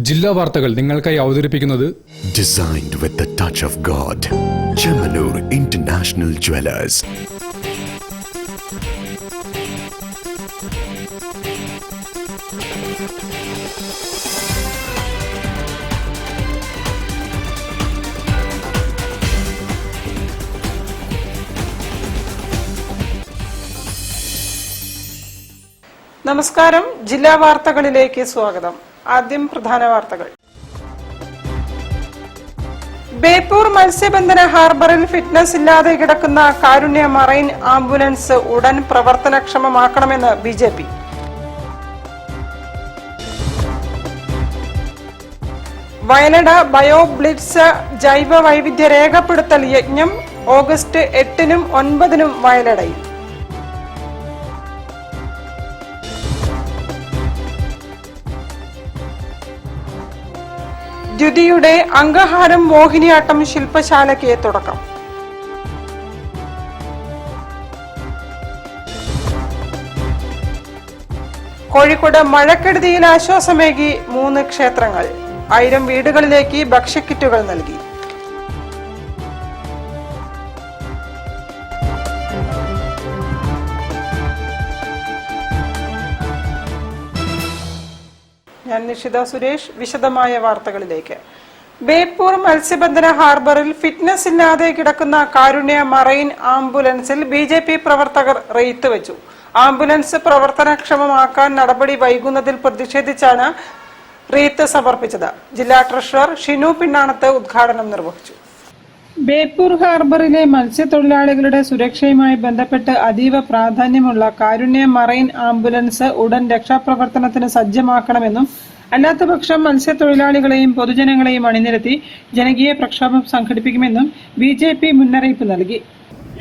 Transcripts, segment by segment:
ജില്ലാ വാർത്തകൾ നിങ്ങൾക്കായി അവതരിപ്പിക്കുന്നത് Designed with the touch of God. Chemanur International Jewelers. നമസ്കാരം. ജില്ലാ വാർത്തകളിലേക്ക് സ്വാഗതം. ആദ്യം പ്രധാന വാർത്തകൾ. ബേപ്പൂർ മത്സ്യബന്ധന ഹാർബറിൽ ഫിറ്റ്നസ് ഇല്ലാതെ കിടക്കുന്ന കാരുണ്യ മറൈൻ ആംബുലൻസ് ഉടൻ പ്രവർത്തനക്ഷമമാക്കണമെന്ന് BJP. വയലട ബയോ ബ്ലിറ്റ്സ് ജൈവ വൈവിധ്യ രേഖപ്പെടുത്തൽ യജ്ഞം ഓഗസ്റ്റ് 8-നും 9-നും വയലടയിൽ. ദ്യുതിയുടെ അങ്കഹാരം മോഹിനിയാട്ടം ശില്പശാലയ്ക്ക് തുടക്കം. കോഴിക്കോട് മഴക്കെടുതിയിൽ ആശ്വാസമേകി 3 ക്ഷേത്രങ്ങൾ. 1000 വീടുകളിലേക്ക് ഭക്ഷ്യക്കിറ്റുകൾ നൽകി. ഞാൻ നിഷിത സുരേഷ്. വിശദമായ വാർത്തകളിലേക്ക്. ബേപ്പൂർ മത്സ്യബന്ധന ഹാർബറിൽ ഫിറ്റ്നസ് ഇല്ലാതെ കിടക്കുന്ന കാരുണ്യ മറൈൻ ആംബുലൻസിൽ BJP പ്രവർത്തകർ റെയ്ത്ത് വെച്ചു. ആംബുലൻസ് പ്രവർത്തനക്ഷമമാക്കാൻ നടപടി വൈകുന്നതിൽ പ്രതിഷേധിച്ചാണ് റീത്ത് സമർപ്പിച്ചത്. ജില്ലാ ട്രഷറർ ഷിനു പിണ്ണാണത്ത് ഉദ്ഘാടനം നിർവഹിച്ചു. ബേപ്പൂർ ഹാർബറിലെ മത്സ്യത്തൊഴിലാളികളുടെ സുരക്ഷയുമായി ബന്ധപ്പെട്ട് അതീവ പ്രാധാന്യമുള്ള കാരുണ്യ മറൈൻ ആംബുലൻസ് ഉടൻ രക്ഷാപ്രവർത്തനത്തിന് സജ്ജമാക്കണമെന്നും അല്ലാത്തപക്ഷം മത്സ്യത്തൊഴിലാളികളെയും പൊതുജനങ്ങളെയും അണിനിരത്തി ജനകീയ പ്രക്ഷോഭം സംഘടിപ്പിക്കുമെന്നും BJP മുന്നറിയിപ്പ് നൽകി.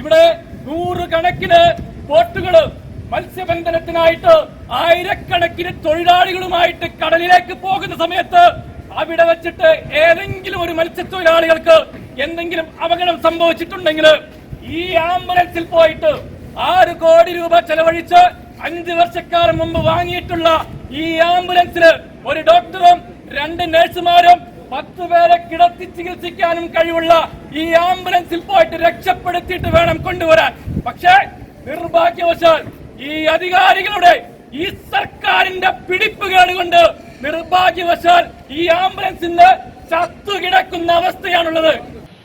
ഇവിടെ 100 കണക്കിന് ബോട്ടുകൾ മത്സ്യബന്ധനത്തിനായിട്ട് ആയിരക്കണക്കിന് തൊഴിലാളികളുമായിട്ട് കടലിലേക്ക് പോകുന്ന സമയത്ത് അവിടെ വെച്ചിട്ട് ഏതെങ്കിലും ഒരു മത്സ്യത്തൊഴിലാളികൾക്ക് എന്തെങ്കിലും അപകടം സംഭവിച്ചിട്ടുണ്ടെങ്കിൽ ഈ ആംബുലൻസിൽ പോയിട്ട് 6 കോടി രൂപ ചെലവഴിച്ച് 5 വർഷക്കാലം മുമ്പ് വാങ്ങിയിട്ടുള്ള ഈ ആംബുലൻസിൽ ഒരു ഡോക്ടറും 2 നഴ്സുമാരും 10 പേരെ കിടത്തി ചികിത്സിക്കാനും കഴിവുള്ള ഈ ആംബുലൻസിൽ പോയിട്ട് രക്ഷപ്പെടുത്തിയിട്ട് വേണം കൊണ്ടുവരാൻ. പക്ഷേ നിർഭാഗ്യവശാൽ ഈ അധികാരികളുടെ ഈ സർക്കാരിന്റെ പിടിപ്പുകേട് കൊണ്ട് നിർഭാഗ്യവശാൽ ഈ ആംബുലൻസിന്റെ ചത്തുകിടക്കുന്ന അവസ്ഥയാണുള്ളത്.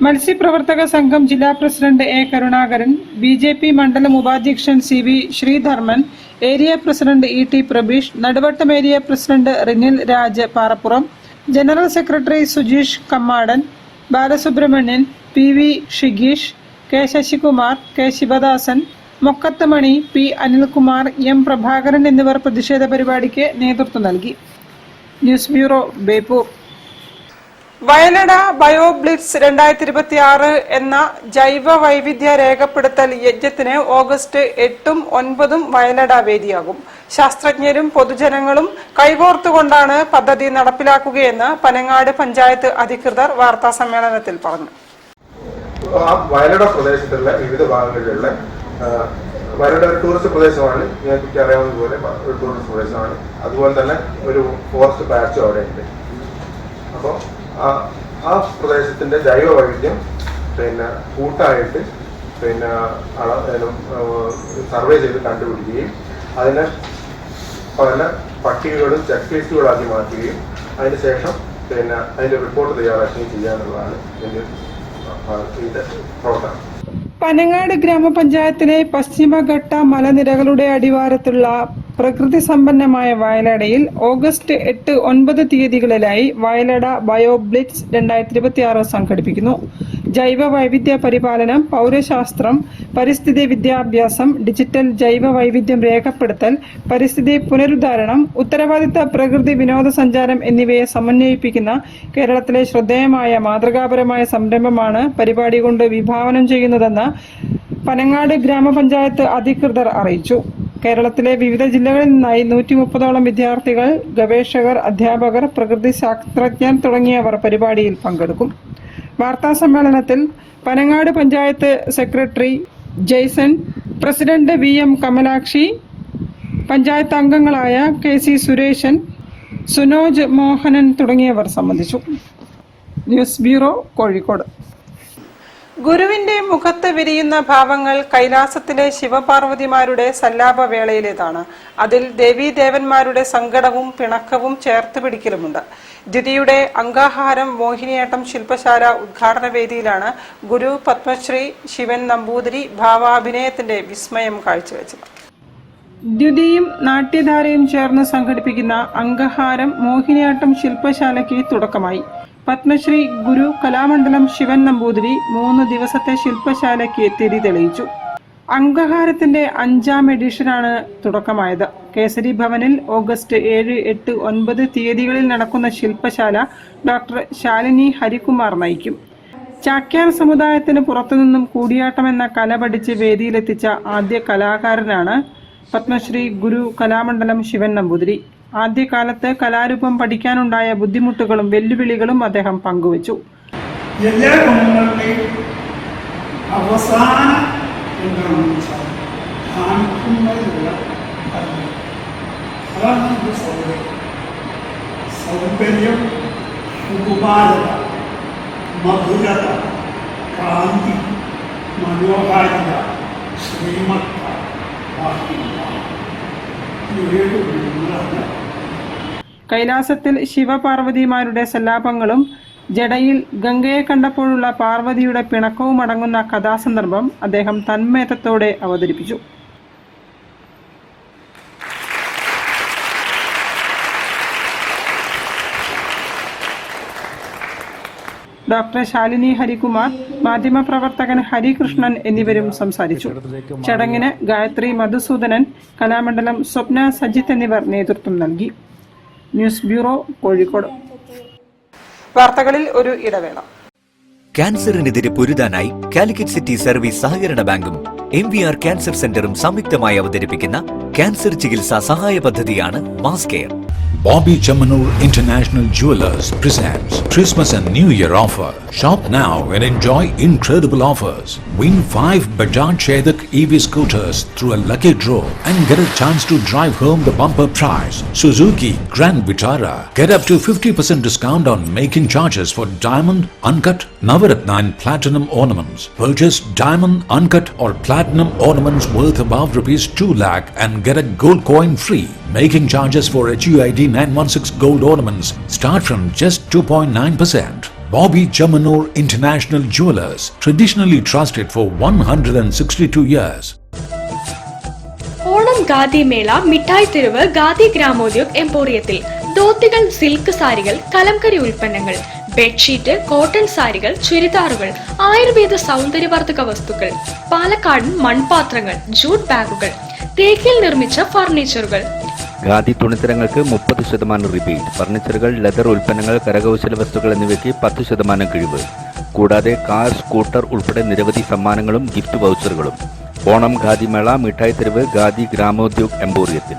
മത്സ്യപ്രവർത്തക സംഘം ജില്ലാ പ്രസിഡന്റ് A. കരുണാകരൻ, BJP മണ്ഡലം ഉപാധ്യക്ഷൻ CV Sreedharman, area president ET Prabeesh, Naduvattam area president Rinil Raj Parappuram, general secretary Sujeesh Kammadan, Balasubramanian, PV ഷിഗീഷ്, K. Sasikumar, K. Sivadasan, Mokkath Mani, P. Anilkumar, M. Prabhakaran എന്നിവർ പ്രതിഷേധ പരിപാടിക്ക് നേതൃത്വം നൽകി. News bureau, Beypore. Vayalada bio blitz 2026 എന്ന ജൈവ വൈവിധ്യ രേഖപ്പെടുത്തൽ യജ്ഞത്തിന് ഓഗസ്റ്റ് 8-ഉം 9-ഉം വയലട വേദിയാകും. ശാസ്ത്രജ്ഞരും പൊതുജനങ്ങളും കൈകോർത്തുകൊണ്ടാണ് പദ്ധതി നടപ്പിലാക്കുകയെന്ന് പനങ്ങാട് പഞ്ചായത്ത് അധികൃതർ വാർത്താ സമ്മേളനത്തിൽ പറഞ്ഞു. വയലട പ്രദേശത്തുള്ള വിവിധ ഭാഗങ്ങളിലുള്ള വയലട ഒരു ടൂറിസ്റ്റ് പ്രദേശമാണ്. നിങ്ങൾക്ക് അറിയാവുന്നതുപോലെ ഒരു ടൂറിസ്റ്റ് പ്രദേശമാണ്. അതുപോലെ തന്നെ ഒരു ഫോറസ്റ്റ് പാച്ചും അവിടെ ഉണ്ട്. അപ്പോൾ ആ പ്രദേശത്തിന്റെ ജൈവ വൈവിധ്യം കൂട്ടായിട്ട് സർവേ ചെയ്ത് കണ്ടുപിടിക്കുകയും അതിനെ പല പട്ടികകളും ചെക്ക് ലിസ്റ്റുകളാക്കി മാറ്റുകയും അതിനുശേഷം അതിന്റെ റിപ്പോർട്ട് തയ്യാറാക്കുകയും ചെയ്യാനുള്ളതാണ് ഇതിന്റെ പ്രവർത്തനം. പനങ്ങാട് ഗ്രാമപഞ്ചായത്തിലെ പശ്ചിമഘട്ട മലനിരകളുടെ അടിവാരത്തുള്ള പ്രകൃതി സമ്പന്നമായ വയലടയിൽ ഓഗസ്റ്റ് 8, 9 തീയതികളിലായി വയലട ബയോ ബ്ലിറ്റ്സ് 2026 സംഘടിപ്പിക്കുന്നു. ജൈവ വൈവിധ്യ പരിപാലനം, പൗരശാസ്ത്രം, പരിസ്ഥിതി വിദ്യാഭ്യാസം, ഡിജിറ്റൽ ജൈവ വൈവിധ്യം രേഖപ്പെടുത്തൽ, പരിസ്ഥിതി പുനരുദ്ധാരണം, ഉത്തരവാദിത്ത പ്രകൃതി വിനോദസഞ്ചാരം എന്നിവയെ സമന്വയിപ്പിക്കുന്ന കേരളത്തിലെ ശ്രദ്ധേയമായ മാതൃകാപരമായ സംരംഭമാണ് പരിപാടി കൊണ്ട് വിഭാവനം ചെയ്യുന്നതെന്ന് പനങ്ങാട് ഗ്രാമപഞ്ചായത്ത് അധികൃതർ അറിയിച്ചു. കേരളത്തിലെ വിവിധ ജില്ലകളിൽ നിന്നായി 130ഓളം വിദ്യാർത്ഥികൾ, ഗവേഷകർ, അധ്യാപകർ, പ്രകൃതി ശാസ്ത്രജ്ഞർ തുടങ്ങിയവർ പരിപാടിയിൽ പങ്കെടുക്കും. വാർത്താ സമ്മേളനത്തിൽ Panangad panchayat secretary Jaison, president VM Kamalakshi, panchayat അംഗങ്ങളായ KC സുരേശൻ, സുനോജ് മോഹനൻ തുടങ്ങിയവർ സംബന്ധിച്ചു. News bureau, Kozhikode. ഗുരുവിന്റെ മുഖത്ത് വിരിയുന്ന ഭാവങ്ങൾ കൈലാസത്തിലെ ശിവപാർവതിമാരുടെ സല്ലാപവേളയിലേതാണ്. അതിൽ ദേവീദേവന്മാരുടെ സങ്കടവും പിണക്കവും ചേർത്ത് പിടിക്കലുമുണ്ട്. ദ്വിതിയുടെ അംഗാഹാരം മോഹിനിയാട്ടം ശില്പശാല ഉദ്ഘാടന വേദിയിലാണ് ഗുരു പത്മശ്രീ ശിവൻ നമ്പൂതിരി ഭാവാഭിനയത്തിന്റെ വിസ്മയം കാഴ്ചവെച്ചത്. ദ്വിതിയും നാട്യധാരയും ചേർന്ന് സംഘടിപ്പിക്കുന്ന അംഗഹാരം മോഹിനിയാട്ടം ശില്പശാലയ്ക്ക് തുടക്കമായി. പത്മശ്രീ ഗുരു കലാമണ്ഡലം ശിവൻ നമ്പൂതിരി 3 ദിവസത്തെ ശില്പശാലയ്ക്ക് തിരി തെളിയിച്ചു. അംഗഹാരത്തിന്റെ 5ാം എഡിഷനാണ് തുടക്കമായത്. കേസരി ഭവനിൽ ഓഗസ്റ്റ് 7, 8, 9 തീയതികളിൽ നടക്കുന്ന ശില്പശാല ഡോക്ടർ ശാലിനി ഹരികുമാർ നയിക്കും. ചാക്യാർ സമുദായത്തിന് പുറത്തുനിന്നും കൂടിയാട്ടം എന്ന കല പഠിച്ച് വേദിയിലെത്തിച്ച ആദ്യ കലാകാരനാണ് പത്മശ്രീ ഗുരു കലാമണ്ഡലം ശിവൻ നമ്പൂതിരി. ആദ്യകാലത്ത് കലാരൂപം പഠിക്കാനുണ്ടായ ബുദ്ധിമുട്ടുകളും വെല്ലുവിളികളും അദ്ദേഹം പങ്കുവച്ചു. എല്ലാ ഗുണങ്ങളുടെയും അവസാനം എന്താണെന്ന് വെച്ചാൽ കാണിക്കുന്നതിലുള്ള അതാണ് നമ്മുടെ സൗന്ദര്യം, സുകുമാരത, മധുരത, കാന്തി, മനോഹാരിത, ശ്രീമത്ത, കൈലാസത്തിൽ ശിവപാർവതിമാരുടെ സല്ലാപങ്ങളും ജടയിൽ ഗംഗയെ കണ്ടപ്പോഴുള്ള പാർവതിയുടെ പിണക്കവും അടങ്ങുന്ന കഥാസന്ദർഭം അദ്ദേഹം തന്മയത്തോടെ അവതരിപ്പിച്ചു. ഡോക്ടർ ശാലിനി ഹരികുമാർ, മാധ്യമപ്രവർത്തകൻ ഹരികൃഷ്ണൻ എന്നിവരും സംസാരിച്ചു. ചടങ്ങിന് ഗായത്രി മധുസൂദനൻ, കലാമണ്ഡലം സ്വപ്ന സജിത്ത് എന്നിവർ നേതൃത്വം നൽകി. News bureau, Kozhikode. വാർത്തകളിൽ ഒരു ഇടവേള. ക്യാൻസറിനെതിരെ പൊരുതാനായി കാലിക്കറ്റ് സിറ്റി സർവീസ് സഹകരണ ബാങ്കും MVR ക്യാൻസർ സെന്ററും സംയുക്തമായി അവതരിപ്പിക്കുന്ന ക്യാൻസർ ചികിത്സാ സഹായ പദ്ധതിയാണ് mass care. Bobby Chamanur International Jewelers presents Christmas and New Year offer. Shop now and enjoy incredible offers. Win 5 Bajaj Chetak EV scooters through a lucky draw and get a chance to drive home the bumper prize. Suzuki Grand Vitara. Get up to 50% discount on making charges for diamond, uncut, Navaratna and platinum ornaments. Purchase diamond, uncut or platinum ornaments worth above rupees 2 lakh and get a gold coin free. Making charges for HUID 916 gold ornaments start from just 2.9%. Bobby Chamanur International Jewelers, traditionally trusted for 162 years. Onam khadi മേള മിഠായി തെരുവ് khadi Gramodyoga എംപോറിയത്തിൽ ധോത്തികൾ, silk സാരികൾ, കലംകരി ഉൽപ്പന്നങ്ങൾ, bedsheet, cotton സാരികൾ, ചുരിദാറുകൾ, ആയുർവേദ സൗന്ദര്യവർദ്ധക വസ്തുക്കൾ, പാലക്കാടൻ മൺപാത്രങ്ങൾ, ജൂട്ട് ബാഗുകൾ, തേക്കിൽ നിർമ്മിച്ച ഫർണിച്ചറുകൾ. ഖാദി തുണിത്തരങ്ങൾക്ക് 30% റിബേറ്റ്, ഫർണിച്ചറുകൾ, ലെതർ ഉൽപ്പന്നങ്ങൾ, കരകൗശല വസ്തുക്കൾ എന്നിവയ്ക്ക് 10% കിഴിവ്. കൂടാതെ കാർ, സ്കൂട്ടർ ഉൾപ്പെടെ നിരവധി സമ്മാനങ്ങളും ഗിഫ്റ്റ് വൗച്ചറുകളും. ഓണം ഖാദി മേള മിഠായി തെരുവ് ഖാദി ഗ്രാമോദ്योग എംപോറിയത്തിൽ.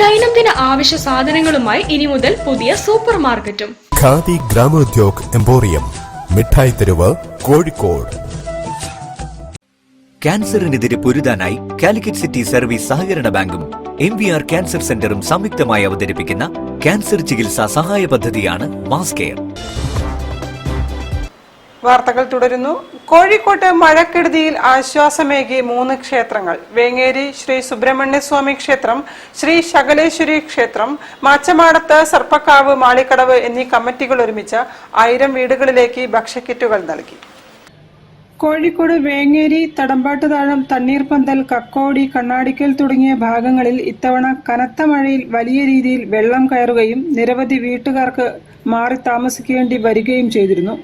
ദൈനംദിന ആവശ്യ സാധനങ്ങളുമായി ഇനി മുതൽ പുതിയ സൂപ്പർ മാർക്കറ്റും. ഖാദി ഗ്രാമോദ്योग എംപോറിയം, മിഠായി തെരുവ്, കോഴിക്കോട്. ക്യാൻസറിനെതിരെ പൊരുതാനായി കാലിക്കറ്റ് സിറ്റി സർവീസ് സഹകരണ ബാങ്കും MVR ക്യാൻസർ സെന്ററും സംയുക്തമായി അവതരിപ്പിക്കുന്ന ക്യാൻസർ ചികിത്സാ സഹായ പദ്ധതിയാണ് മാസ് കെയർ. വാർത്തകൾ തുടരുന്നു. കോഴിക്കോട്ട് മഴക്കെടുതിയിൽ ആശ്വാസമേകി 3 ക്ഷേത്രങ്ങൾ. വേങ്ങേരി ശ്രീ സുബ്രഹ്മണ്യസ്വാമി ക്ഷേത്രം, ശ്രീ ശകലേശ്വരി ക്ഷേത്രം, മാച്ചമാടത്ത് സർപ്പക്കാവ്, മാളിക്കടവ് എന്നീ കമ്മിറ്റികൾ ഒരുമിച്ച് 1000 വീടുകളിലേക്ക് ഭക്ഷ്യക്കിറ്റുകൾ നൽകി. കോഴിക്കോട് വേങ്ങേരി, തടമ്പാട്ടുതാഴം, തണ്ണീർപ്പന്തൽ, കക്കോടി, കണ്ണാടിക്കൽ തുടങ്ങിയ ഭാഗങ്ങളിൽ ഇത്തവണ കനത്ത മഴയിൽ വലിയ രീതിയിൽ വെള്ളം കയറുകയും നിരവധി വീട്ടുകാർക്ക് മാറി താമസിക്കേണ്ടി വരികയും ചെയ്തിരുന്നു.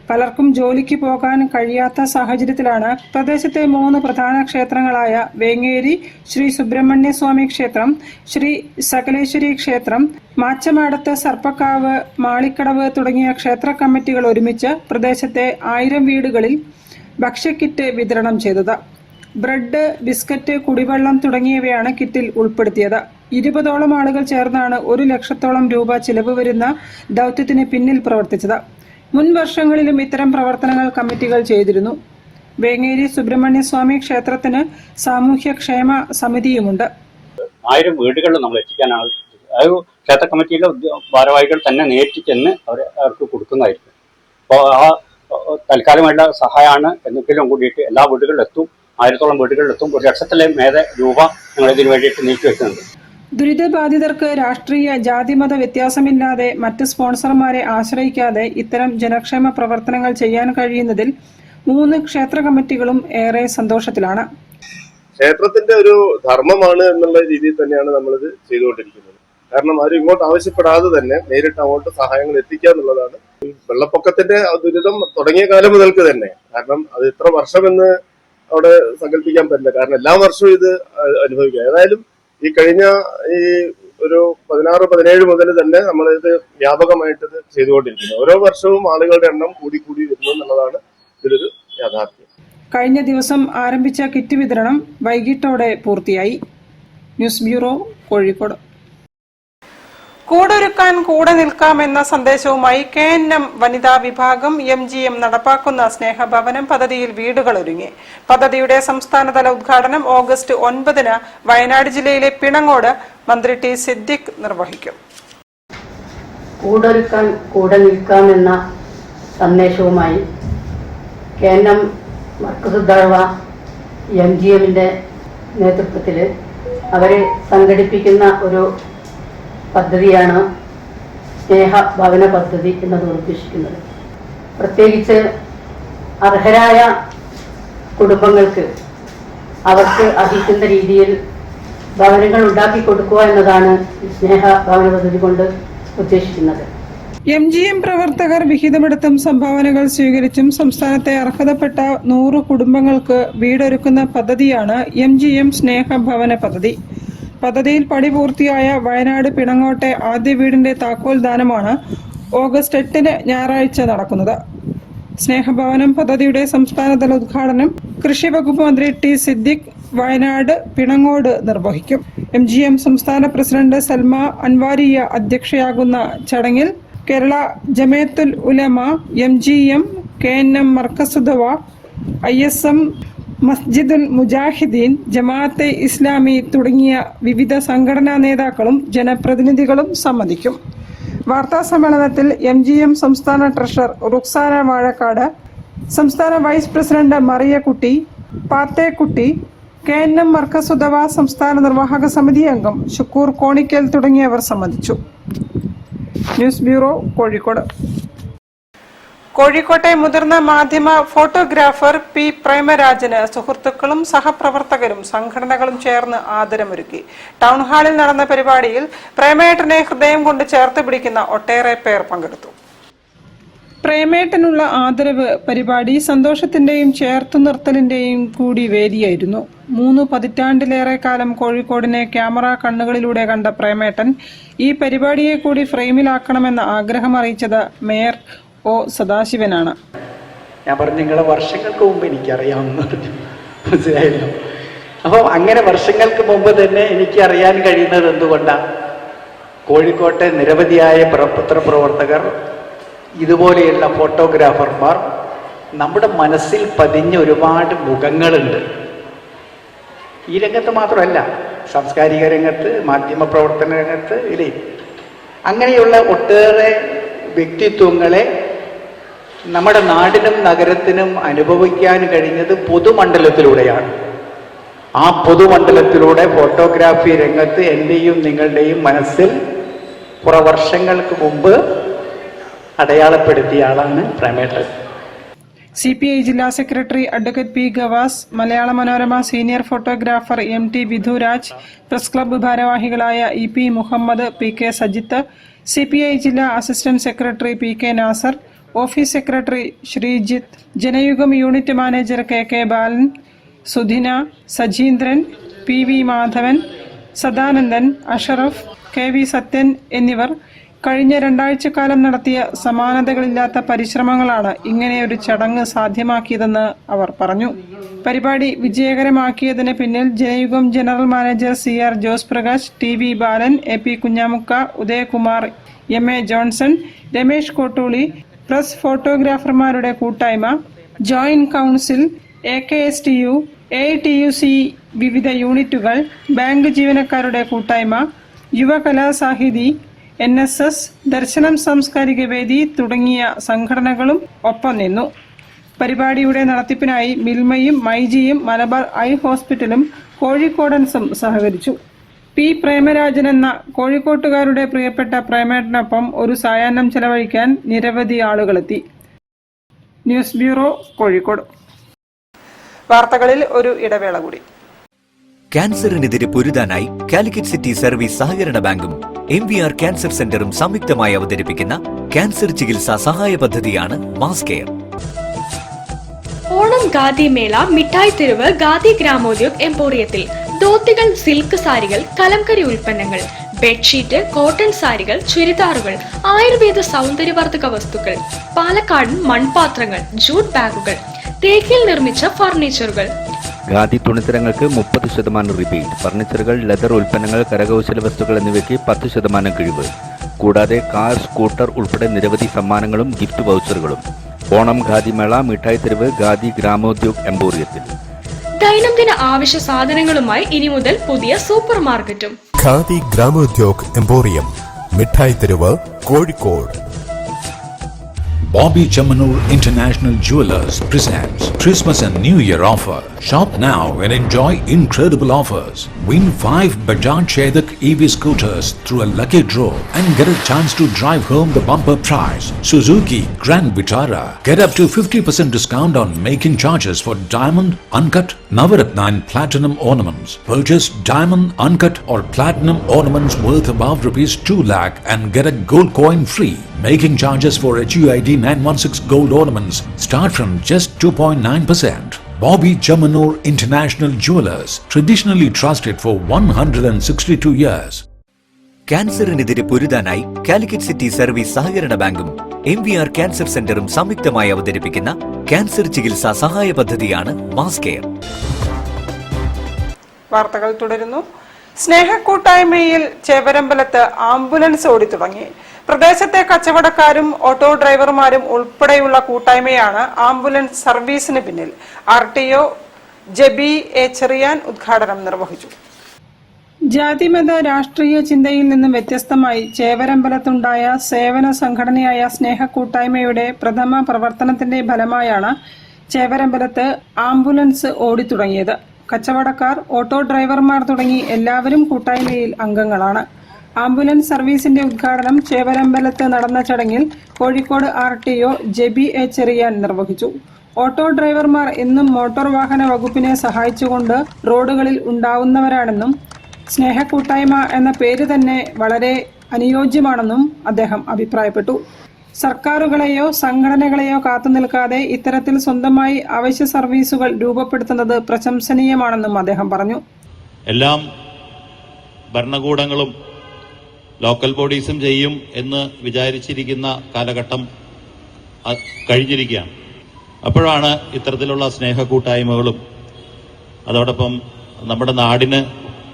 പലർക്കും ജോലിക്ക് പോകാൻ കഴിയാത്ത സാഹചര്യത്തിലാണ് പ്രദേശത്തെ 3 പ്രധാന ക്ഷേത്രങ്ങളായ വേങ്ങേരി ശ്രീ സുബ്രഹ്മണ്യസ്വാമി ക്ഷേത്രം, ശ്രീ സകലേശ്വരി ക്ഷേത്രം, മാച്ചമാടത്ത് സർപ്പക്കാവ്, മാളിക്കടവ് തുടങ്ങിയ ക്ഷേത്ര കമ്മിറ്റികൾ ഒരുമിച്ച് പ്രദേശത്തെ 1000 വീടുകളിൽ ഭക്ഷ്യക്കിറ്റ് വിതരണം ചെയ്തത്. ബ്രെഡ്, ബിസ്ക്കറ്റ്, കുടിവെള്ളം തുടങ്ങിയവയാണ് കിറ്റിൽ ഉൾപ്പെടുത്തിയത്. 20ഓളം ആളുകൾ ചേർന്നാണ് 1 ലക്ഷത്തോളം രൂപ ചിലവ് വരുന്ന ദൗത്യത്തിന് പിന്നിൽ പ്രവർത്തിച്ചത്. മുൻ വർഷങ്ങളിലും ഇത്തരം പ്രവർത്തനങ്ങൾ കമ്മിറ്റികൾ ചെയ്തിരുന്നു. വേങ്ങേരി സുബ്രഹ്മണ്യസ്വാമി ക്ഷേത്രത്തിന് സാമൂഹ്യക്ഷേമ സമിതിയുമുണ്ട്. 1000 വീടുകളിൽ നമ്മൾ എത്തിക്കാനാണ് അത് ക്ഷേത്ര കമ്മിറ്റിയിലെ ഭാരവാഹികൾ തന്നെ നേരിട്ട് ചെന്ന് അവർക്ക് കൊടുക്കുന്നതായിരിക്കും. അപ്പോൾ ആ തൽക്കാലമായിട്ടുള്ള സഹായമാണ് എന്നെങ്കിലും കൂടിയിട്ട് എല്ലാ വീടുകളിലെത്തും. 1000-ഓളം വീടുകളിലെത്തും. 1 ലക്ഷത്തിലെ മേലെ രൂപ ഞങ്ങൾ ഇതിനു വേണ്ടിയിട്ട് നീക്കി വെക്കുന്നുണ്ട്. ദുരിതബാധിതർക്ക് രാഷ്ട്രീയ ജാതിമത വ്യത്യാസമില്ലാതെ മറ്റ് സ്പോൺസർമാരെ ആശ്രയിക്കാതെ ഇത്തരം ജനക്ഷേമ പ്രവർത്തനങ്ങൾ ചെയ്യാൻ കഴിയുന്നതിൽ 3 ക്ഷേത്ര കമ്മിറ്റികളും ഏറെ സന്തോഷത്തിലാണ്. ക്ഷേത്രത്തിന്റെ ഒരു ധർമ്മമാണ് എന്നുള്ള രീതിയിൽ തന്നെയാണ് നമ്മളിത് ചെയ്തുകൊണ്ടിരിക്കുന്നത്. കാരണം ആരും ഇങ്ങോട്ട് ആവശ്യപ്പെടാതെ തന്നെ നേരിട്ട് അങ്ങോട്ട് സഹായങ്ങൾ എത്തിക്കുക എന്നുള്ളതാണ്. വെള്ളപ്പൊക്കത്തിന്റെ ദുരിതം തുടങ്ങിയ കാലം മുതൽക്ക് തന്നെ, കാരണം അത് ഇത്ര വർഷമെന്ന് അവിടെ സങ്കല്പിക്കാൻ പറ്റില്ല. കാരണം എല്ലാ വർഷവും ഇത് അനുഭവിക്കുക. ഏതായാലും ഈ കഴിഞ്ഞ ഒരു 16-17 മുതൽ തന്നെ നമ്മളിത് വ്യാപകമായിട്ട് ഇത് ചെയ്തുകൊണ്ടിരിക്കുന്നത്. ഓരോ വർഷവും ആളുകളുടെ എണ്ണം കൂടി വരുന്നു എന്നുള്ളതാണ് ഇതിലൊരു യാഥാർത്ഥ്യം. കഴിഞ്ഞ ദിവസം ആരംഭിച്ച കിറ്റ് വിതരണം വൈകിട്ടോടെ പൂർത്തിയായി. News bureau, Kozhikode. കൂടൊരുക്കാൻ കൂടെ നിൽക്കാമെന്ന സന്ദേശവുമായി KNM വനിതാ വിഭാഗം MGM നടപ്പാക്കുന്ന സ്നേഹഭവനം പദ്ധതിയിൽ വീടുകൾ ഒരുങ്ങി. പദ്ധതിയുടെ സംസ്ഥാനതല ഉദ്ഘാടനം ഓഗസ്റ്റ് 9 വയനാട് ജില്ലയിലെ പിണങ്ങോട് മന്ത്രി T. സിദ്ദിഖ് നിർവഹിക്കും. കൂടൊരുക്കാൻ കൂടെ നിൽക്കാമെന്ന സന്ദേശവുമായി KNM മർക്കസുദ്ദഴവ MGMന്റെ നേതൃത്വത്തിൽ അവർ സംഘടിപ്പിക്കുന്ന ഒരു പദ്ധതിയാണ് സ്നേഹഭവന പദ്ധതി എന്നതുകൊണ്ട് ഉദ്ദേശിക്കുന്നത്. പ്രത്യേകിച്ച് അർഹരായ കുടുംബങ്ങൾക്ക് അവർക്ക് അർഹിക്കുന്ന രീതിയിൽ ഭവനങ്ങൾ ഉണ്ടാക്കി കൊടുക്കുക എന്നതാണ് സ്നേഹഭവന പദ്ധതി കൊണ്ട് ഉദ്ദേശിക്കുന്നത്. MGM പ്രവർത്തകർ വിഹിതമെടുത്തും സംഭാവനകൾ സ്വീകരിച്ചും സംസ്ഥാനത്തെ അർഹതപ്പെട്ട 100 കുടുംബങ്ങൾക്ക് വീടൊരുക്കുന്ന പദ്ധതിയാണ് MGM സ്നേഹഭവന പദ്ധതി. പദ്ധതിയിൽ പണി പൂർത്തിയായ വയനാട് പിണങ്ങോട്ടെ ആദ്യ വീടിന്റെ താക്കോൽ ദാനമാണ് ഓഗസ്റ്റ് 8 ഞായറാഴ്ച നടക്കുന്നത്. സ്നേഹഭവനം പദ്ധതിയുടെ സംസ്ഥാനതല ഉദ്ഘാടനം കൃഷി വകുപ്പ് മന്ത്രി T. സിദ്ദിഖ് വയനാട് പിണങ്ങോട് നിർവഹിക്കും. MGM സംസ്ഥാന പ്രസിഡന്റ് സൽമ അൻവാരിയ അധ്യക്ഷയാകുന്ന ചടങ്ങിൽ കേരള ജമയത്തുൽ ഉലമ, MGM, KNM മർക്കസുദ്ദവ, ISM, മസ്ജിദുൽ മുജാഹിദീൻ, ജമാഅത്തെ ഇസ്ലാമി തുടങ്ങിയ വിവിധ സംഘടനാ നേതാക്കളും ജനപ്രതിനിധികളും സംബന്ധിക്കും. വാർത്താ സമ്മേളനത്തിൽ MGM സംസ്ഥാന ട്രഷറർ റുക്സാന വാഴക്കാട്, സംസ്ഥാന vice president Mariyakutty, പാത്തേക്കുട്ടി, KNM Markazuddawa സംസ്ഥാന നിർവാഹക സമിതി അംഗം ഷുക്കൂർ കോണിക്കൽ തുടങ്ങിയവർ സംബന്ധിച്ചു. News bureau, Kozhikode. കോഴിക്കോട്ടെ മുതിർന്ന മാധ്യമ ഫോട്ടോഗ്രാഫർ P. പ്രേമരാജന് സുഹൃത്തുക്കളും സഹപ്രവർത്തകരും സംഘടനകളും ചേർന്ന് ആദരമൊരുക്കി. ടൗൺ ഹാളിൽ നടന്ന പരിപാടിയിൽ പ്രേമേട്ടനെ ഹൃദയം കൊണ്ട് ചേർത്ത് പിടിക്കുന്ന ഒട്ടേറെ പേർ പങ്കെടുത്തു. പ്രേമേട്ടനുള്ള ആദരവ് പരിപാടി സന്തോഷത്തിന്റെയും ചേർത്തു നിർത്തലിന്റെയും കൂടി വേദിയായിരുന്നു. 3 പതിറ്റാണ്ടിലേറെ കാലം കോഴിക്കോടിനെ ക്യാമറ കണ്ണുകളിലൂടെ കണ്ട പ്രേമേട്ടൻ ഈ പരിപാടിയെ കൂടി ഫ്രെയിമിലാക്കണമെന്ന ആഗ്രഹം അറിയിച്ചത് മേയർ O. സദാശിവനാണ്. ഞാൻ പറഞ്ഞു, നിങ്ങളെ വർഷങ്ങൾക്ക് മുമ്പ് എനിക്കറിയാമെന്ന് പറഞ്ഞു. മനസ്സിലായല്ലോ. അപ്പോൾ അങ്ങനെ വർഷങ്ങൾക്ക് മുമ്പ് തന്നെ എനിക്ക് അറിയാൻ കഴിയുന്നത് എന്തുകൊണ്ടാണ്? കോഴിക്കോട്ടെ നിരവധിയായ പത്രപ്രവർത്തകർ, ഇതുപോലെയുള്ള ഫോട്ടോഗ്രാഫർമാർ, നമ്മുടെ മനസ്സിൽ പതിഞ്ഞ ഒരുപാട് മുഖങ്ങളുണ്ട്. ഈ രംഗത്ത് മാത്രമല്ല, സാംസ്കാരിക രംഗത്ത്, മാധ്യമപ്രവർത്തന രംഗത്ത്, ഇല്ലേ, അങ്ങനെയുള്ള ഒട്ടേറെ വ്യക്തിത്വങ്ങളെ നമ്മുടെ നാടിനും നഗരത്തിനും അനുഭവിക്കാൻ കഴിഞ്ഞത് പൊതുമണ്ഡലത്തിലൂടെയാണ്. ആ പൊതുമണ്ഡലത്തിലൂടെ ഫോട്ടോഗ്രാഫി രംഗത്ത് എൻ്റെയും നിങ്ങളുടെയും മനസ്സിൽ കുറെ വർഷങ്ങൾക്ക് മുമ്പ് അടയാളപ്പെടുത്തിയ ആളാണ് പ്രേമേട്ടൻ. CPI ജില്ലാ secretary advocate P. Gavas, Malayala Manorama senior photographer MT Vidhuraj, press club ഭാരവാഹികളായ EP Muhammad, PK Sajith, CPI ജില്ലാ assistant secretary PK Nasar, office secretary Sreejith, Janayugam unit manager KK Balan, Sudhina, Sajeendran, PV Madhavan, Sadanandan, Ashraf, KV Sathyan എന്നിവർ കഴിഞ്ഞ 2 ആഴ്ചക്കാലം നടത്തിയ സമാനതകളില്ലാത്ത പരിശ്രമങ്ങളാണ് ഇങ്ങനെയൊരു ചടങ്ങ് സാധ്യമാക്കിയതെന്ന് അവർ പറഞ്ഞു. പരിപാടി വിജയകരമാക്കിയതിന് പിന്നിൽ Janayugam general manager CR Jose Prakash, TV Balan, AP Kunhamukka, Udayakumar, MA Johnson, Ramesh Kottooli, press ഫോട്ടോഗ്രാഫർമാരുടെ കൂട്ടായ്മ, ജോയിന്റ് കൗൺസിൽ, AKSTU, AITUC വിവിധ യൂണിറ്റുകൾ, ബാങ്ക് ജീവനക്കാരുടെ കൂട്ടായ്മ, യുവകലാസാഹിതി, NSS, ദർശനം സാംസ്കാരിക വേദി തുടങ്ങിയ സംഘടനകളും ഒപ്പം നിന്നു. പരിപാടിയുടെ നടത്തിപ്പിനായി മിൽമയും മൈജിയും മലബാർ ഐ ഹോസ്പിറ്റലും കോഴിക്കോടൻസും സഹകരിച്ചു. പി പ്രേമരാജൻ എന്ന കോഴിക്കോട്ടുകാരുടെ പ്രിയപ്പെട്ട പ്രേമേട്ടനൊപ്പം ഒരു സായാഹ്നം ചെലവഴിക്കാൻ നിരവധി ആളുകളെത്തി. News bureau, Kozhikode. വാർത്തകളിൽ ഒരു ഇടവേള കൂടി. ക്യാൻസറിനെതിരെ പൊരുതാനായി കാലിക്കറ്റ് സിറ്റി സർവീസ് സഹകരണ ബാങ്കും MVR ക്യാൻസർ സെന്ററും സംയുക്തമായി അവതരിപ്പിക്കുന്ന ക്യാൻസർ ചികിത്സാ സഹായ പദ്ധതിയാണ് മാസ് കെയർ. ഓണം ഖാദി മേള മിഠായി തെരുവ് ഖാദി ഗ്രാമോദ്योग എംപോറിയത്തിൽ ധോത്തികൾ, സിൽക്ക് സാരികൾ, കലംകരി ഉൽപ്പന്നങ്ങൾ, ബെഡ്ഷീറ്റ്, കോട്ടൺ സാരികൾ, ചുരിദാറുകൾ, ആയുർവേദ സൗന്ദര്യവർദ്ധക വസ്തുക്കൾ, പാലക്കാടൻ മൺപാത്രങ്ങൾ, ജൂട്ട് ബാഗുകൾ, തേക്കിൽ നിർമ്മിച്ച ഫർണിച്ചറുകൾ. ഖാദി തുണിത്തരങ്ങൾക്ക് 30% റിബേറ്റ്. ഫർണിച്ചറുകൾ, ലെതർ ഉൽപ്പന്നങ്ങൾ, കരകൗശല വസ്തുക്കൾ എന്നിവയ്ക്ക് 10% കിഴിവ്. കൂടാതെ കാർ, സ്കൂട്ടർ ഉൾപ്പെടെ നിരവധി സമ്മാനങ്ങളും ഗിഫ്റ്റ് വൗച്ചറുകളും. ഓണം ഖാദി മേള മിഠായി തെരുവ് ഖാദി ഗ്രാമോദ്योग എംപോറിയത്തിൽ. ദൈനംദിന ആവശ്യ സാധനങ്ങളുമായി ഇനി മുതൽ പുതിയ സൂപ്പർ മാർക്കറ്റും. ഖാദി ഗ്രാമോദ്योग എംപോറിയം, മിഠായി തെരുവ്, Kozhikode. Bobby Chamanur International Jewelers presents Christmas and New Year offer. Shop now and enjoy incredible offers. Win 5 Bajaj Chetak EV scooters through a lucky draw and get a chance to drive home the bumper prize. Suzuki Grand Vitara. Get up to 50% discount on making charges for diamond, uncut, Navaratna and platinum ornaments. Purchase diamond, uncut or platinum ornaments worth above rupees 2 lakh and get a gold coin free. Making charges for HUID 916 gold ornaments start from just 2.9%. Bobby Chamanur International Jewelers, traditionally trusted for 162 years. ക്യാൻസറിനെതിരെ പൊരുതാനായി Calicut city service സഹകരണ ബാങ്കും MVR cancer സെന്ററും സംയുക്തമായി അവതരിപ്പിക്കുന്ന cancer ചികിത്സാ സഹായ പദ്ധതിയാണ് മാസ് കെയർ. വാർത്തകൾ തുടരുന്നു. സ്നേഹക്കൂട്ടായ്മയിൽ ചേവരമ്പലത്ത് ആംബുലൻസ് ഓടിത്തുടങ്ങി. പ്രദേശത്തെ കച്ചവടക്കാരും ഓട്ടോ ഡ്രൈവർമാരും ഉൾപ്പെടെയുള്ള കൂട്ടായ്മയാണ് ആംബുലൻസ് സർവീസിന് പിന്നിൽ. RTO ജബി എ ചെറിയാൻ ഉദ്ഘാടനം നിർവഹിച്ചു. ജാതിമത രാഷ്ട്രീയ ചിന്തയിൽ നിന്നും വ്യത്യസ്തമായി ചേവരമ്പലത്തുണ്ടായ സേവന സംഘടനയായ സ്നേഹക്കൂട്ടായ്മയുടെ പ്രഥമ പ്രവർത്തനത്തിന്റെ ഫലമായാണ് ചേവരമ്പലത്ത് ആംബുലൻസ് ഓടിത്തുടങ്ങിയത്. കച്ചവടക്കാർ, ഓട്ടോ ഡ്രൈവർമാർ തുടങ്ങി എല്ലാവരും കൂട്ടായ്മയിൽ അംഗങ്ങളാണ്. ആംബുലൻസ് സർവീസിന്റെ ഉദ്ഘാടനം ചേവരമ്പലത്ത് നടന്ന ചടങ്ങിൽ കോഴിക്കോട് RTO ജബി എ ചെറിയാൻ നിർവഹിച്ചു. ഓട്ടോ ഡ്രൈവർമാർ എന്നും മോട്ടോർ വാഹന വകുപ്പിനെ സഹായിച്ചുകൊണ്ട് റോഡുകളിൽ ഉണ്ടാവുന്നവരാണെന്നും സ്നേഹക്കൂട്ടായ്മ എന്ന പേര് തന്നെ വളരെ അനുയോജ്യമാണെന്നും അദ്ദേഹം അഭിപ്രായപ്പെട്ടു. സർക്കാരുകളെയോ സംഘടനകളെയോ കാത്തുനിൽക്കാതെ ഇത്തരത്തിൽ സ്വന്തമായി അവശ്യ സർവീസുകൾ രൂപപ്പെടുത്തുന്നത് പ്രശംസനീയമാണെന്നും അദ്ദേഹം പറഞ്ഞു. എല്ലാം ഭരണകൂടങ്ങളും ലോക്കൽ ബോഡീസും ചെയ്യും എന്ന് വിചാരിച്ചിരിക്കുന്ന കാലഘട്ടം കഴിഞ്ഞിരിക്കുകയാണ്. അപ്പോഴാണ് ഇത്തരത്തിലുള്ള സ്നേഹക്കൂട്ടായ്മകളും അതോടൊപ്പം നമ്മുടെ നാടിന്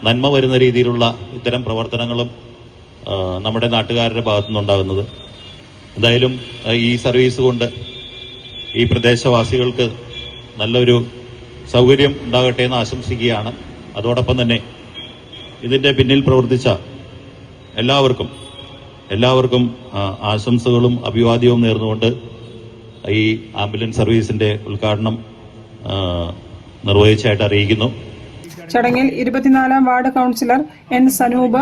നന്മ വരുന്ന രീതിയിലുള്ള ഇത്തരം പ്രവർത്തനങ്ങളും നമ്മുടെ നാട്ടുകാരുടെ ഭാഗത്തുനിന്നുണ്ടാകുന്നത്. എന്തായാലും ഈ സർവീസ് കൊണ്ട് ഈ പ്രദേശവാസികൾക്ക് നല്ലൊരു സൗകര്യം ഉണ്ടാകട്ടെ എന്ന് ആശംസിക്കുകയാണ്. അതോടൊപ്പം തന്നെ ഇതിൻ്റെ പിന്നിൽ പ്രവർത്തിച്ച എല്ലാവർക്കും ആശംസകളും അഭിവാദ്യവും നേർന്നുകൊണ്ട് ഈ ആംബുലൻസ് സർവീസിന്റെ ഉദ്ഘാടനം നിർവഹിച്ചായിട്ട് അറിയിക്കുന്നു. ചടങ്ങിൽ 24-ാം വാർഡ് കൗൺസിലർ N സനൂപ്,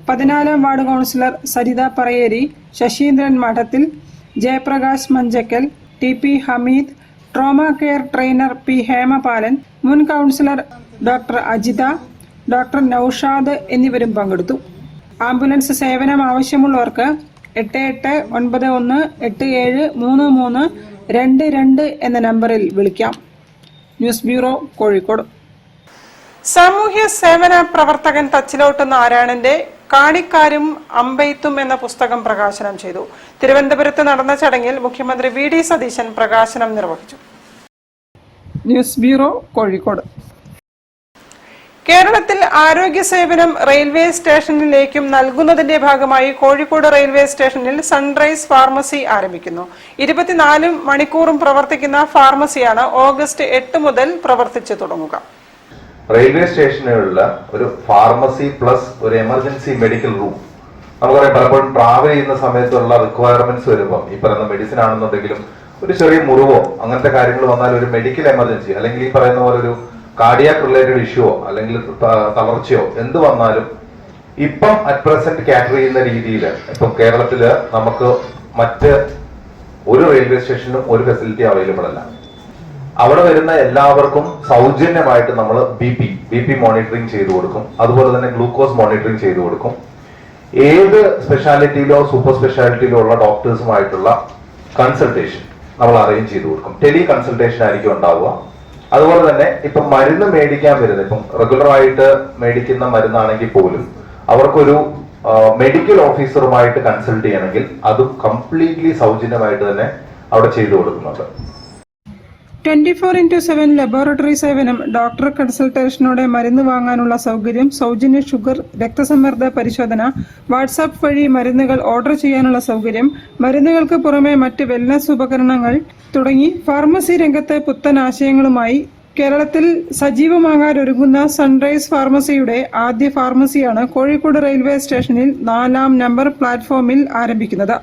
14-ാം ward councillor Saritha Parayeri, Sasheendran Madathil, Jayaprakash Manjakkal, TP Hameed, trauma care trainer P Hemapalan, മുൻ councillor doctor Ajitha, doctor Naushad എന്നിവരും പങ്കെടുത്തു. ആംബുലൻസ് സേവനം ആവശ്യമുള്ളവർക്ക് 8891873322 എന്ന നമ്പറിൽ വിളിക്കാം. News bureau, Kozhikode. സാമൂഹ്യ സേവന പ്രവർത്തകൻ തച്ചിലോട്ട് നാരായണന്റെ കാണിക്കാരും അമ്പെയ്ത്തും എന്ന പുസ്തകം പ്രകാശനം ചെയ്തു. തിരുവനന്തപുരത്ത് നടന്ന ചടങ്ങിൽ മുഖ്യമന്ത്രി VD സതീശൻ പ്രകാശനം നിർവഹിച്ചു. News bureau, Kozhikode. കേരളത്തിൽ ആരോഗ്യ സേവനം റെയിൽവേ സ്റ്റേഷനിലേക്കും നൽകുന്നതിന്റെ ഭാഗമായി കോഴിക്കോട് റെയിൽവേ സ്റ്റേഷനിൽ സൺറൈസ് ഫാർമസി ആരംഭിക്കുന്നു. 24 മണിക്കൂറും പ്രവർത്തിക്കുന്ന ഫാർമസിയാണ് ഓഗസ്റ്റ് 8 മുതൽ പ്രവർത്തിച്ചു തുടങ്ങുക. റെയിൽവേ സ്റ്റേഷനുകളിൽ ഒരു ഫാർമസി പ്ലസ് ഒരു എമർജൻസി മെഡിക്കൽ റൂം. നമുക്കറിയാം പലപ്പോഴും ട്രാവൽ ചെയ്യുന്ന സമയത്തുള്ള റിക്വയർമെന്റ്സ് വരുമ്പോൾ ഈ പറയുന്ന മെഡിസിൻ ആണെന്നുണ്ടെങ്കിലും ഒരു ചെറിയ മുറിവോ അങ്ങനത്തെ കാര്യങ്ങൾ വന്നാൽ ഒരു മെഡിക്കൽ എമർജൻസി അല്ലെങ്കിൽ ഈ പറയുന്ന പോലെ ഒരു കാർഡിയാക് റിലേറ്റഡ് ഇഷ്യൂവോ അല്ലെങ്കിൽ തളർച്ചയോ എന്ത് വന്നാലും ഇപ്പം അറ്റ് പ്രസന്റ് കാറ്റർ ചെയ്യുന്ന രീതിയിൽ ഇപ്പം കേരളത്തില് നമുക്ക് മറ്റ് ഒരു റെയിൽവേ സ്റ്റേഷനിലും ഒരു ഫെസിലിറ്റി അവൈലബിൾ അല്ല. അവിടെ വരുന്ന എല്ലാവർക്കും സൗജന്യമായിട്ട് നമ്മൾ ബി പി മോണിറ്ററിങ് ചെയ്തു കൊടുക്കും. അതുപോലെ തന്നെ ഗ്ലൂക്കോസ് മോണിറ്ററിങ് ചെയ്തു കൊടുക്കും. ഏത് സ്പെഷ്യാലിറ്റിയിലോ സൂപ്പർ സ്പെഷ്യാലിറ്റിയിലോ ഉള്ള ഡോക്ടേഴ്സുമായിട്ടുള്ള കൺസൾട്ടേഷൻ നമ്മൾ അറേഞ്ച് ചെയ്തു കൊടുക്കും. ടെലി കൺസൾട്ടേഷൻ ആയിരിക്കും ഉണ്ടാവുക. അതുപോലെ തന്നെ ഇപ്പം മരുന്ന് മേടിക്കാൻ വരുന്നത് ഇപ്പം റെഗുലർ ആയിട്ട് മേടിക്കുന്ന മരുന്നാണെങ്കിൽ പോലും അവർക്കൊരു മെഡിക്കൽ ഓഫീസറുമായിട്ട് കൺസൾട്ട് ചെയ്യണമെങ്കിൽ അതും കംപ്ലീറ്റ്ലി സൗജന്യമായിട്ട് തന്നെ അവിടെ ചെയ്തു കൊടുക്കുന്നുണ്ട്. 24/7 ലബോറട്ടറി സേവനം, ഡോക്ടർ കൺസൾട്ടേഷനോടെ മരുന്ന് വാങ്ങാനുള്ള സൗകര്യം, സൗജന്യ ഷുഗർ രക്തസമ്മർദ്ദ പരിശോധന, വാട്സാപ്പ് വഴി മരുന്നുകൾ ഓർഡർ ചെയ്യാനുള്ള സൗകര്യം, മരുന്നുകൾക്ക് പുറമെ മറ്റ് വെൽനസ് ഉപകരണങ്ങൾ തുടങ്ങി ഫാർമസി രംഗത്ത് പുത്തൻ ആശയങ്ങളുമായി കേരളത്തിൽ സജീവമാകാനൊരുങ്ങുന്ന സൺറൈസ് ഫാർമസിയുടെ ആദ്യ ഫാർമസിയാണ് കോഴിക്കോട് റെയിൽവേ സ്റ്റേഷനിൽ 4-ാം നമ്പർ പ്ലാറ്റ്ഫോമിൽ ആരംഭിക്കുന്നത്.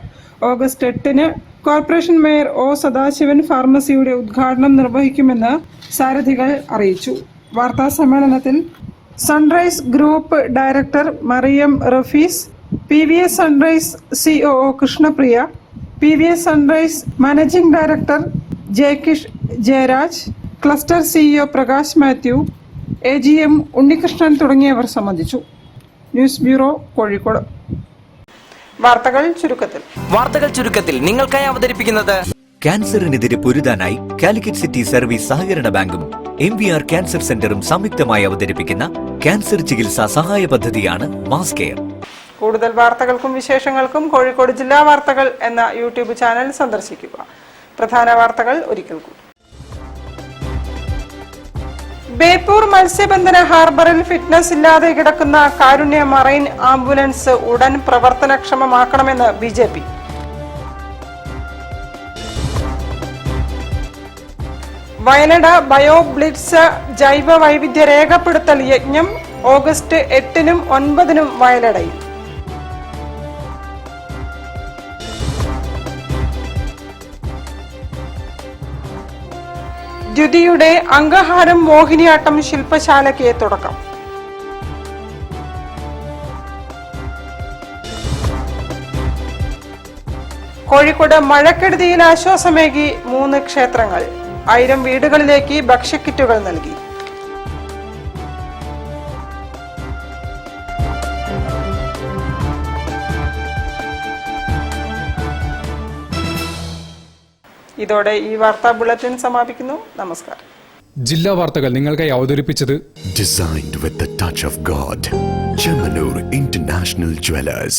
ഓഗസ്റ്റ് 8-ന് കോർപ്പറേഷൻ മേയർ ഒ സദാശിവൻ ഫാർമസിയുടെ ഉദ്ഘാടനം നിർവഹിക്കുമെന്ന് സാരഥികൾ അറിയിച്ചു. വാർത്താ സമ്മേളനത്തിൽ Sunrise group director Mariyam Rafees, PVS Sunrise COO Krishnapriya, PVS Sunrise managing director Jayakish Jayaraj, cluster CEO Prakash Mathew, AGM Unnikrishnan തുടങ്ങിയവർ സംബന്ധിച്ചു. News bureau, Kozhikode. വാർത്തകൾ ചുരുക്കത്തിൽ നിങ്ങൾക്കായി അവതരിപ്പിക്കുന്നത് ക്യാൻസറിനെതിരെ പൊരുതാനായി കാലിക്കറ്റ് സിറ്റി സർവീസ് സഹകരണ ബാങ്കും MVR ക്യാൻസർ സെന്ററും സംയുക്തമായി അവതരിപ്പിക്കുന്ന ക്യാൻസർ ചികിത്സാ സഹായ പദ്ധതിയാണ് മാസ് കെയർ. കൂടുതൽ വാർത്തകൾക്കും വിശേഷങ്ങൾക്കും കോഴിക്കോട് ജില്ലാ വാർത്തകൾ എന്ന യൂട്യൂബ് ചാനൽ സന്ദർശിക്കുക. പ്രധാന വാർത്തകൾ ഒരിക്കൽ കൂടി. ബേപ്പൂർ മത്സ്യബന്ധന ഹാർബറിൽ ഫിറ്റ്നസ് ഇല്ലാതെ കിടക്കുന്ന കാരുണ്യ മറൈൻ ആംബുലൻസ് ഉടൻ പ്രവർത്തനക്ഷമമാക്കണമെന്ന് BJP. വയലട ബയോ ബ്ലിറ്റ്സ് ജൈവ വൈവിധ്യ രേഖപ്പെടുത്തൽ യജ്ഞം ഓഗസ്റ്റ് 8-നും 9-നും വയലടയിൽ. ദ്യുതിയുടെ അങ്കഹാരം മോഹിനിയാട്ടം ശില്പശാലയ്ക്ക് തുടക്കം. കോഴിക്കോട് മഴക്കെടുതിയിൽ ആശ്വാസമേകി 3 ക്ഷേത്രങ്ങൾ. 1000 വീടുകളിലേക്ക് ഭക്ഷ്യക്കിറ്റുകൾ നൽകി. ഇതോടെ ഈ വാർത്താ ബുള്ളറ്റിൻ സമാപിക്കുന്നു. നമസ്കാരം. ജില്ലാ വാർത്തകൾ നിങ്ങൾക്കായി അവതരിപ്പിച്ചത് Designed with the touch of God. Chemanur International Jewelers.